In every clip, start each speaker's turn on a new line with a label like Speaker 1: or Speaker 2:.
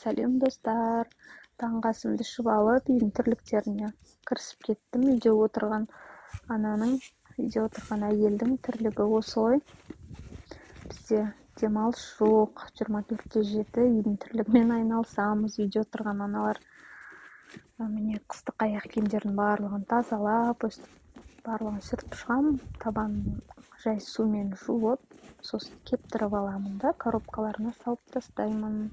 Speaker 1: Сәлем достар. Таңғы асымды ішіп алып, үйдің тірліктеріне кірісіп кеттім. Үйде отырған әйелдің тірлігі осы ғой. Бізде демалыс жоқ, 24/7 үйдің тірлігімен айналысамыз. Үйде отырған аналар міне қыстық аяқ киімдердің барлығын тазалап, барлығын сүртіп шығамын. Табанын жай сумен жуып, сосын кептіріп аламын да коробкаларына салып тастаймын.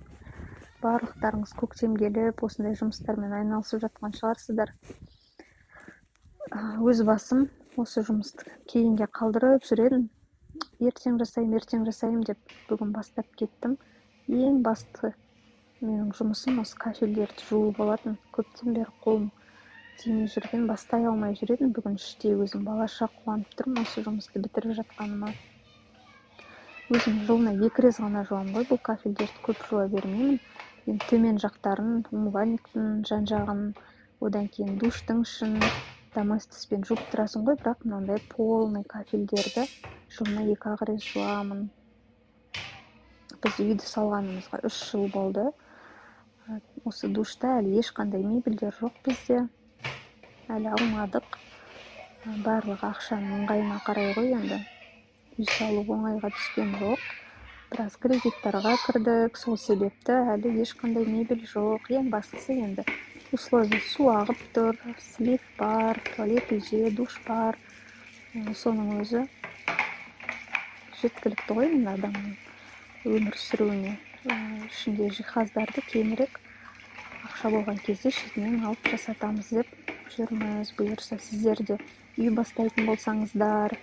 Speaker 1: Барлықтарыңыз көктем келіп, осындай жұмыстармен айналысып жатқан шығарсыздар. Өз басым осы жұмысты кейінге қалдырып жүр едім. Ертең жасаймын деп бүгін бастап кеттім. Ең басты менің жұмысым осы кафельдерді жуу болатын. Көптен бері қолым тимей жүрген, бастай алмай жүр едім. Бүгін іштей өзім балаша қуанып тұрмын осы жұмысты бітіріп жатқаныма. Өзім жылына 2 рет ғана жуамын ғой, бұл кафельдерді көп жуа бермеймін. Енді төмен жақтарын, умывальниктің жан-жағын, одан кейін душтың ішін доместоспен жуып тұрасың ғой, бірақ мынандай полный кафельдерді жылына 2 рет жуамын. Біз үйді салғанымызға 3 жыл болды. Осы душта әлі ешқандай мебельдер жоқ бізде. Әлі алмадық. Барлығы ақшаның ыңғайына қарай ғой енді. Үй салу оңайға түскен жоқ. Біраз кредиттарға кірдік, сол себепті әлі ешқандай мебель жоқ. Ең бастысы енді условия: су ағып тұр, слив бар, туалет үйде, душ бар. Соның өзі жеткілікті ғой енді адамның өмір сүруіне. Ішінде жиһаздарды кейінірек ақша болған кезде шетінен алып жасатамыз деп жүрміз. Бұйырса сіздер де үй бастайтын болсаңыздар,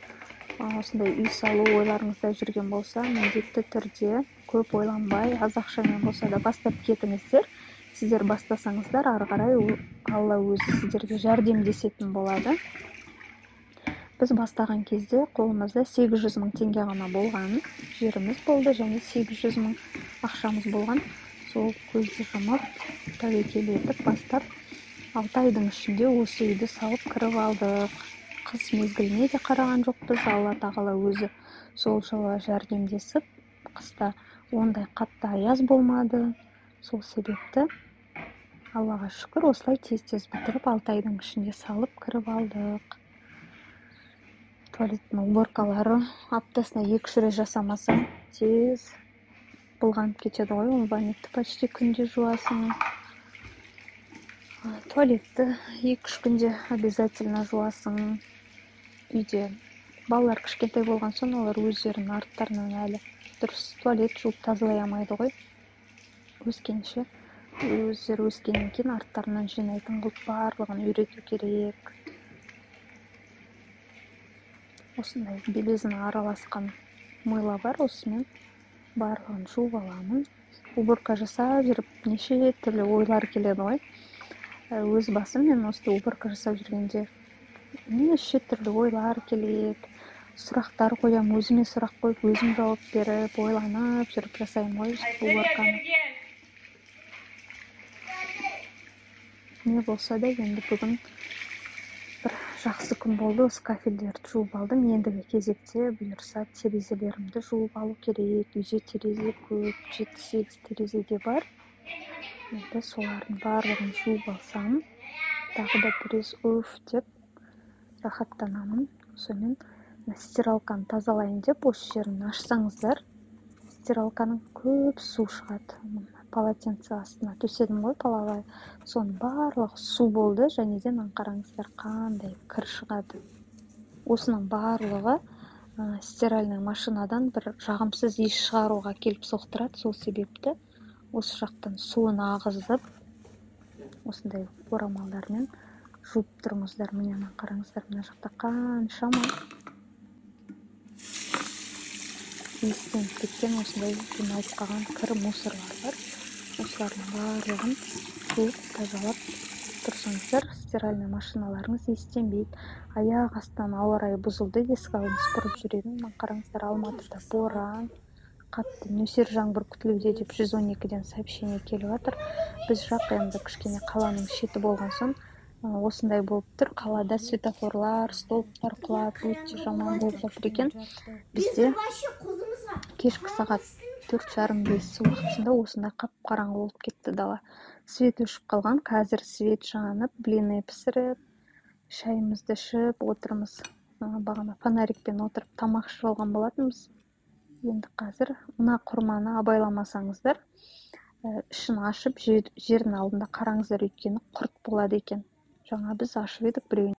Speaker 1: осындай үй салу ойларыңызда жүрген болса, міндетті түрде көп ойланбай, аз ақшамен болса да бастап кетіңіздер. Сіздер бастасаңыздар, ары қарай Алла өзі сіздерге жәрдемдесетін болады. Біз бастаған кезде қолымызда 800 мың теңге ғана болған, жеріміз болды және 800 мың ақшамыз болған. Сол көзді жұмып, тәуекел етіп бастап 6 айдың ішінде осы үйді салып кіріп алдық. Қыс мезгіліне де қараған жоқпыз. Алла тағала өзі сол жылы жәрдемдесіп, қыста ондай қатты аяз болмады. Сол себепті Аллаға шүкір, осылай тез-тез бітіріп 6 айдың ішінде салып кіріп алдық. Туалеттің уборкалары аптасына 2 рет жасамаса тез былғанып кетеді ғой. Умывальникті почти күнде жуасың. Туалетті 2-3 күнде обязательно жуасың. Үйде балалар кішкентай болған соң олар өздерінің арттарынан әлі дұрыс туалет жуып тазалай алмайды ғой. Өздері өскеннен кейін арттарынан жинайтын қылып барлығын үйрету керек. Осындай белезіне араласқан мыло бар, осымен барлығын жуып аламын. Уборка жасап жүріп неше түрлі ойлар келеді ғой. Өз басым мен осы уборка жасап жүргенде неше түрлі ойлар келеді. Сұрақтар қоямын, өзіме сұрақ қойып, өзім жауап беріп, ойланып жүріп жасаймын ғой уборканы. Не болса да енді бүгін бір жақсы күн болды. Осы кафельдерді жуып алдым. Ендігі кезекте бұйырса терезелерімді жуып алу керек. Үйде терезе көп, 7-8 терезе бар. Енді солардың барлығын жуып алсам, тағы да біраз деп рахаттанамын. Сонымен стиралканы тазалайын деп осы жерін ашсаңыздар, стиралканың көп су шығады. Полотенце астына төседім ғой половой. Соның барлығы су болды, және де қараңыздар қандай кір шығады. Осының барлығы стиральный машинадан бір жағымсыз иіс шығаруға келіп соқтырады. Сол себепті осы жақтан суын ағызып, осындай орамалдармен жуып тұрыңыздар. Міне қараңыздар, мына жақта қаншама иістеніп кеткен осындай жиналып қалған кір мусорлар бар. Осылардың барлығын жуып тазалап тұрсаңыздар, стиральный машиналарыңыз иістенбейді. Аяқ астынан ауа райы бұзылды, есік алдын сыпырып жүрегім. Қараңыздар, Алматыда боран, қатты нөсер жаңбыр күтілуде деп 112-ден сообщение келіп жатыр. Біз жақ енді кішкене қаланың шеті болған соң осындай болып тұр. Қалада светофорлар, столбтар құлап, өте жаман болып жатыр екен. Бізде кешкі сағат 4:30-5 уақытысында осындай қап-қараңғы болып кетті дала. Свет өшіп қалған. Қазір свет жанып, блины пісіріп, шайымызды ішіп отырмыз. Бағана фонарикпен отырып тамақ ішіп алған болатынбыз. Енді қазір мына құрманы абайламасаңыздар, ішін ашып жердің алдында қараңыздар, өйткені құрт болады екен. Жаңа біз ашып едік біреуін.